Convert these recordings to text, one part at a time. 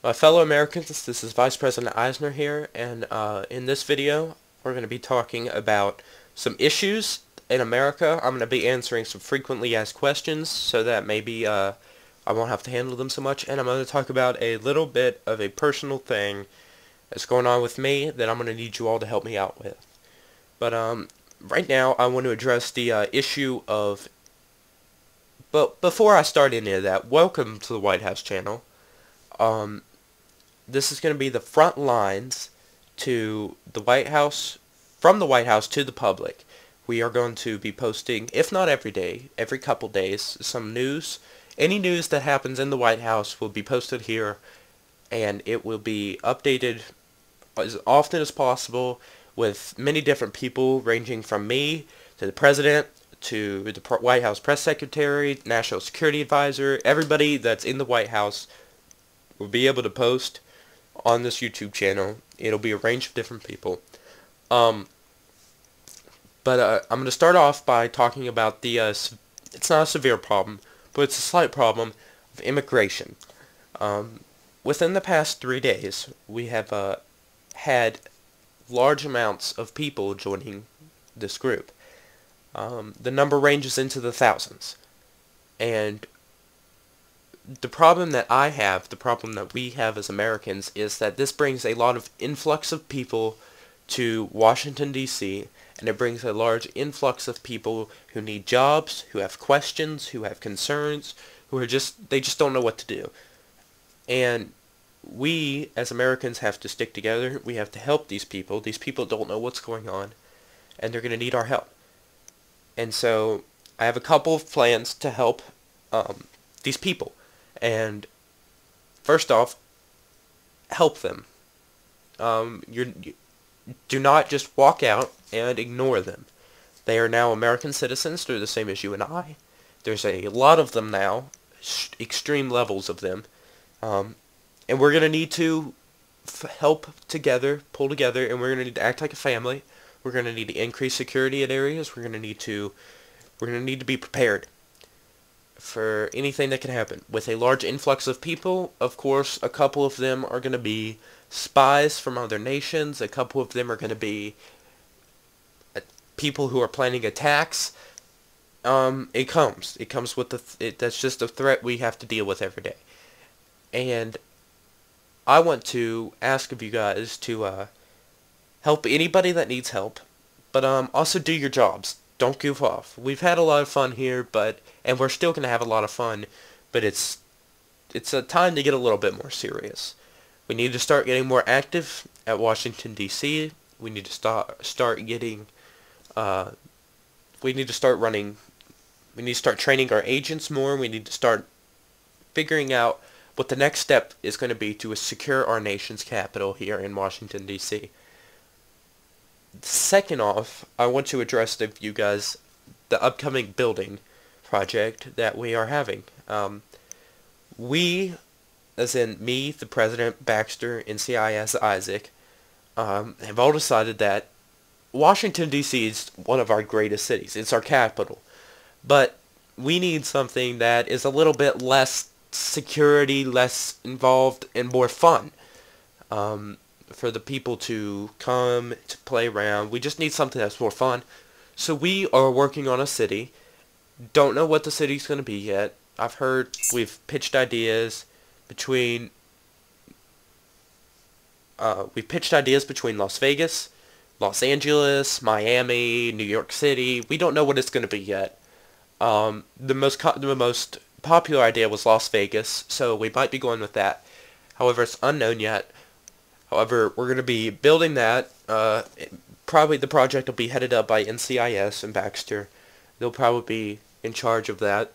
My fellow Americans, this is Vice President Isner here, and in this video, we're going to be talking about some issues in America. I'm going to be answering some frequently asked questions so that maybe I won't have to handle them so much, and I'm going to talk about a little bit of a personal thing that's going on with me that I'm going to need you all to help me out with. But right now, I want to address the issue of... But before I start any of that, welcome to the White House channel. This is going to be the front lines to the White House, from the White House to the public. We are going to be posting, if not every day, every couple days, some news. Any news that happens in the White House will be posted here, and it will be updated as often as possible with many different people, ranging from me to the President to the White House Press Secretary, National Security Advisor. Everybody that's in the White House will be able to post on this YouTube channel. It'll be a range of different people. I'm going to start off by talking about the, it's not a severe problem, but it's a slight problem of immigration. Within the past 3 days, we have had large amounts of people joining this group. The number ranges into the thousands. And the problem that I have, the problem that we have as Americans, is that this brings a lot of influx of people to Washington, D.C., and it brings a large influx of people who need jobs, who have questions, who have concerns, they just don't know what to do. And we, as Americans, have to stick together. We have to help these people. These people don't know what's going on, and they're going to need our help. And so, I have a couple of plans to help these people. And first off, help them. Do not just walk out and ignore them. They are now American citizens. They're the same as you and I. There's a lot of them now, extreme levels of them. And we're going to need to help together, pull together, and we're going to need to act like a family. We're going to need to increase security in areas. We're going to need to be prepared for anything that can happen. With a large influx of people, of course, a couple of them are going to be spies from other nations. A couple of them are going to be people who are planning attacks. It comes with that's just a threat we have to deal with every day. And I want to ask of you guys to help anybody that needs help, but also do your jobs. Don't goof off. We've had a lot of fun here, and we're still going to have a lot of fun, but it's a time to get a little bit more serious. We need to start getting more active at Washington, D.C. We need to start getting, we need to start training our agents more. We need to start figuring out what the next step is going to be to secure our nation's capital here in Washington, D.C. Second off, I want to address to you guys the upcoming building project that we are having. We, as in me, the President, Baxter, NCIS, Isaac, have all decided that Washington, D.C. is one of our greatest cities. It's our capital. But we need something that is a little bit less security, less involved, and more fun. For the people to come, to play around. We just need something that's more fun. So we are working on a city. Don't know what the city's going to be yet. I've heard we've pitched ideas between Las Vegas, Los Angeles, Miami, New York City. We don't know what it's going to be yet. The most popular idea was Las Vegas, so we might be going with that. However, it's unknown yet. However, we're going to be building that. Probably the project will be headed up by NCIS and Baxter. They'll probably be in charge of that.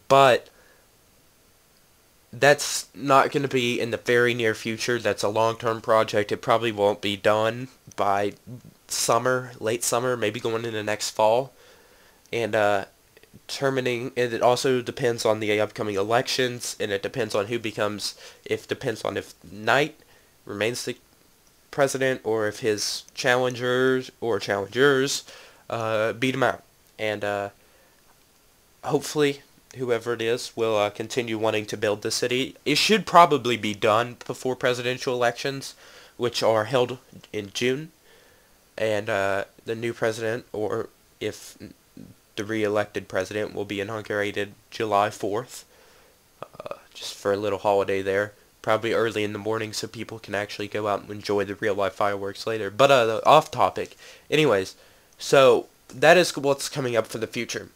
But that's not going to be in the very near future. That's a long-term project. It probably won't be done by summer, late summer, maybe going into next fall. And it also depends on the upcoming elections, and it depends on who becomes, depends on if Knight remains the president, or if his challengers beat him out. And hopefully whoever it is, will continue wanting to build the city. It should probably be done before presidential elections, which are held in June. And the new president, or if the re-elected president, will be inaugurated July 4th, just for a little holiday there. Probably early in the morning so people can actually go out and enjoy the real-life fireworks later. But off topic. Anyways, so that is what's coming up for the future.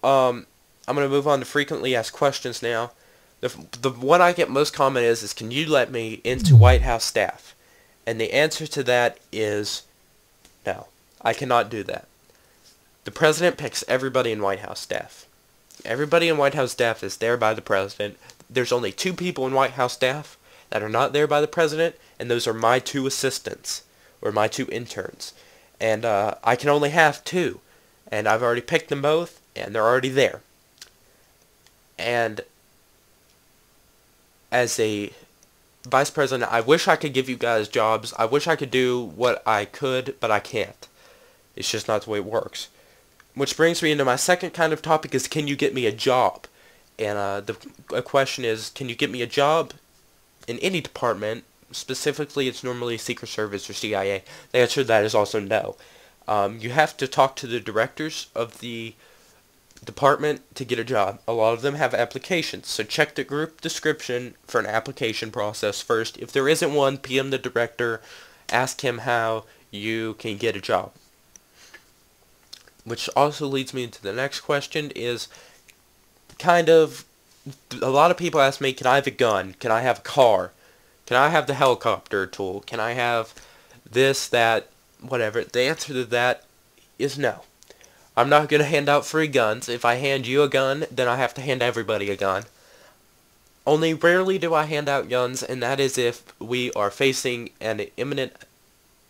I'm going to move on to frequently asked questions now. The one I get most common is can you let me into White House staff? And the answer to that is no. I cannot do that. The president picks everybody in White House staff. Everybody in White House staff is there by the president. There's only 2 people in White House staff that are not there by the president, and those are my 2 assistants, or my 2 interns. And I can only have 2, and I've already picked them both, and they're already there. And as a vice president, I wish I could give you guys jobs. I wish I could do what I could, but I can't. It's just not the way it works. Which brings me into my second kind of topic is, can you get me a job? And the question is, can you get me a job in any department? Specifically, it's normally Secret Service or CIA. The answer to that is also no. You have to talk to the directors of the department to get a job. A lot of them have applications, so check the group description for an application process first. If there isn't one, PM the director, ask him how you can get a job. Which also leads me into the next question is a lot of people ask me, can I have a gun? Can I have a car? Can I have the helicopter tool? Can I have this, that, whatever? The answer to that is no. I'm not going to hand out free guns. If I hand you a gun, then I have to hand everybody a gun. Only rarely do I hand out guns, and that is if we are facing an imminent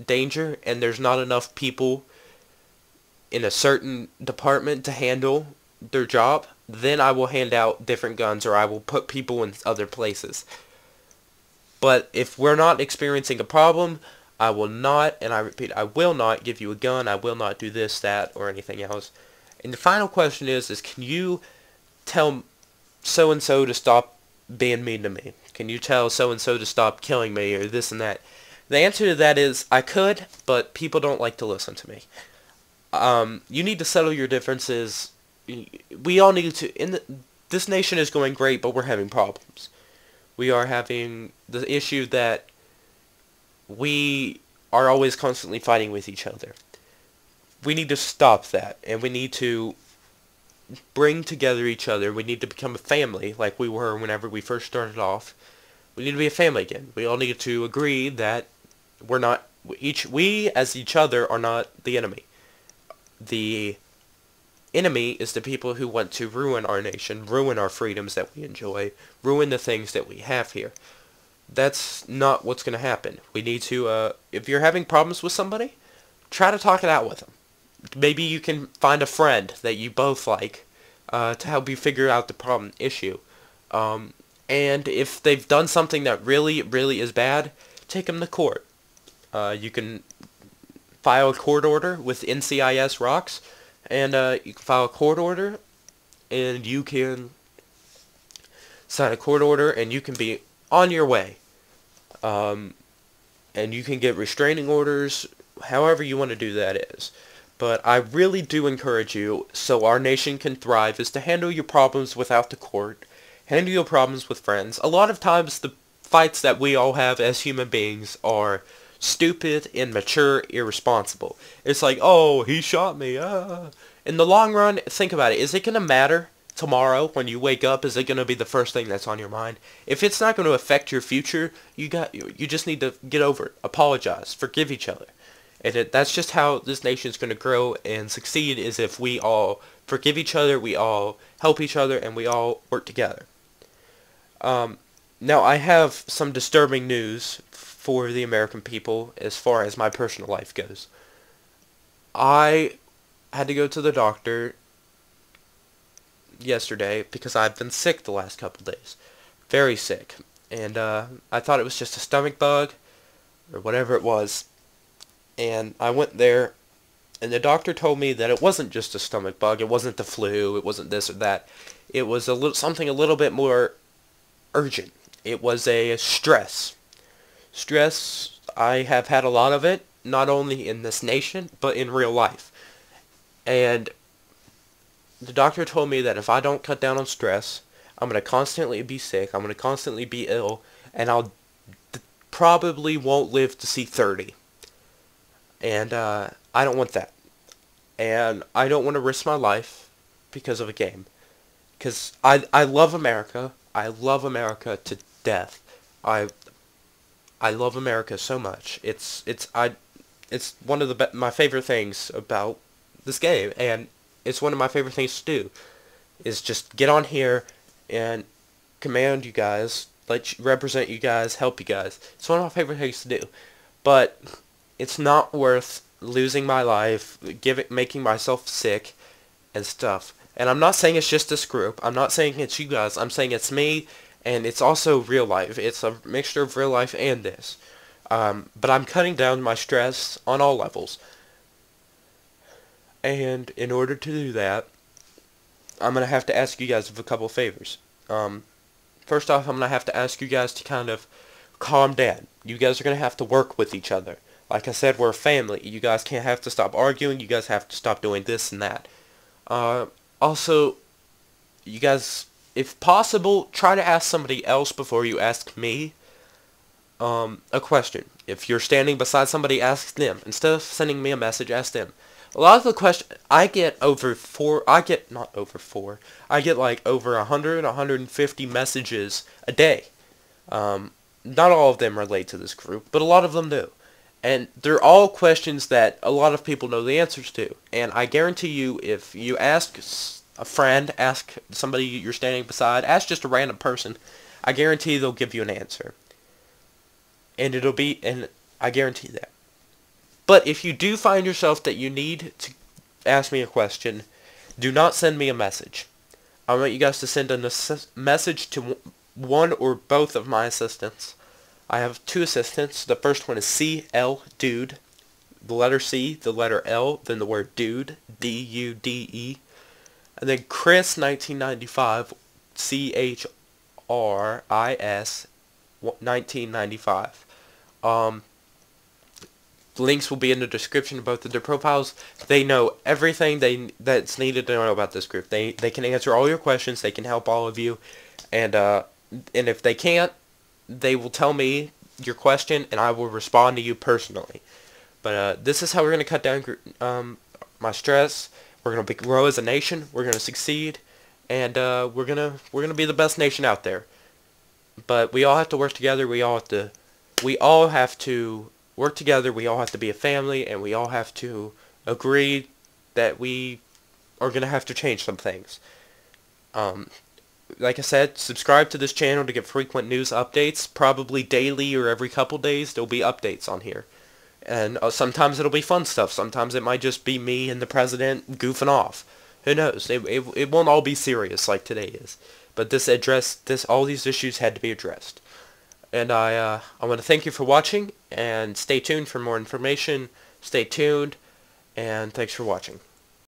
danger and there's not enough people in a certain department to handle their job. Then I will hand out different guns, or I will put people in other places. But if we're not experiencing a problem, I will not, and I repeat, I will not give you a gun. I will not do this, that, or anything else. And the final question is can you tell so-and-so to stop being mean to me? Can you tell so-and-so to stop killing me, or this and that? The answer to that is I could, but people don't like to listen to me. You need to settle your differences. We all need to. This nation is going great, but we're having problems. We are having the issue that we are always constantly fighting with each other. We need to stop that, and we need to bring together each other. We need to become a family like we were whenever we first started off. We need to be a family again. We all need to agree that we as each other are not the enemy. The enemy is the people who want to ruin our nation, ruin our freedoms that we enjoy, ruin the things that we have here. That's not what's going to happen. We need to, if you're having problems with somebody, try to talk it out with them. Maybe you can find a friend that you both like to help you figure out the problem issue. And if they've done something that really, really is bad, take them to court. You can file a court order with NCIS Rocks, and you can file a court order, and you can sign a court order, and you can be on your way. And you can get restraining orders, however you want to do that is. But I really do encourage you, so our nation can thrive, is to handle your problems without the court. Handle your problems with friends. A lot of times the fights that we all have as human beings are stupid, immature, irresponsible. It's like, oh, he shot me. In the long run, think about it. Is it going to matter tomorrow when you wake up? Is it going to be the first thing that's on your mind? If it's not going to affect your future, you just need to get over it. Apologize. Forgive each other. And that's just how this nation is going to grow and succeed, is if we all forgive each other, we all help each other, and we all work together. Now, I have some disturbing news for the American people as far as my personal life goes. I had to go to the doctor yesterday because I've been sick the last couple days. Very sick. And I thought it was just a stomach bug or whatever it was. And I went there, and the doctor told me that it wasn't just a stomach bug. It wasn't the flu. It wasn't this or that. It was something a little bit more urgent. It was a stress. Stress, I have had a lot of it, not only in this nation, but in real life. And the doctor told me that if I don't cut down on stress, I'm going to constantly be sick, I'm going to constantly be ill, and probably won't live to see 30. And I don't want that. And I don't want to risk my life because of a game. Because I love America. I love America to death. I love America so much. It's one of my favorite things about this game, and it's one of my favorite things to do. Is just get on here and command you guys, represent you guys, help you guys. It's one of my favorite things to do. But it's not worth losing my life, making myself sick and stuff. And I'm not saying it's just this group. I'm not saying it's you guys. I'm saying it's me, and it's also real life. It's a mixture of real life and this. But I'm cutting down my stress on all levels. And in order to do that, I'm going to have to ask you guys of a couple favors. First off, I'm going to have to ask you guys to kind of calm down. You guys are going to have to work with each other. Like I said, we're a family. You guys can't have to stop arguing. You guys have to stop doing this and that. Also, you guys, if possible, try to ask somebody else before you ask me a question. If you're standing beside somebody, ask them. Instead of sending me a message, ask them. A lot of the questions, I get like over 100, 150 messages a day. Not all of them relate to this group, but a lot of them do. And they're all questions that a lot of people know the answers to. And I guarantee you, if you ask a friend, ask somebody you're standing beside, ask just a random person, I guarantee they'll give you an answer. And I guarantee that. But if you do find yourself that you need to ask me a question, do not send me a message. I want you guys to send a message to one or both of my assistants. I have two assistants. The first one is CL Dude, the letter C, the letter L, then the word Dude, D-U-D-E, and then Chris 1995, C-H-R-I-S 1995. Links will be in the description of both of their profiles. They know everything that's needed to know about this group. They can answer all your questions. They can help all of you, and if they can't, they will tell me your question, and I will respond to you personally. But this is how we're going to cut down my stress. We're going to grow as a nation. We're going to succeed, and we're gonna be the best nation out there. But we all have to work together. We all have to work together. We all have to be a family, and we all have to agree that we are going to have to change some things. Like I said, subscribe to this channel to get frequent news updates. Probably daily or every couple days there'll be updates on here. And sometimes it'll be fun stuff. Sometimes it might just be me and the president goofing off. Who knows? It won't all be serious like today is. But all these issues had to be addressed. And I want to thank you for watching, and stay tuned for more information. Stay tuned, and thanks for watching.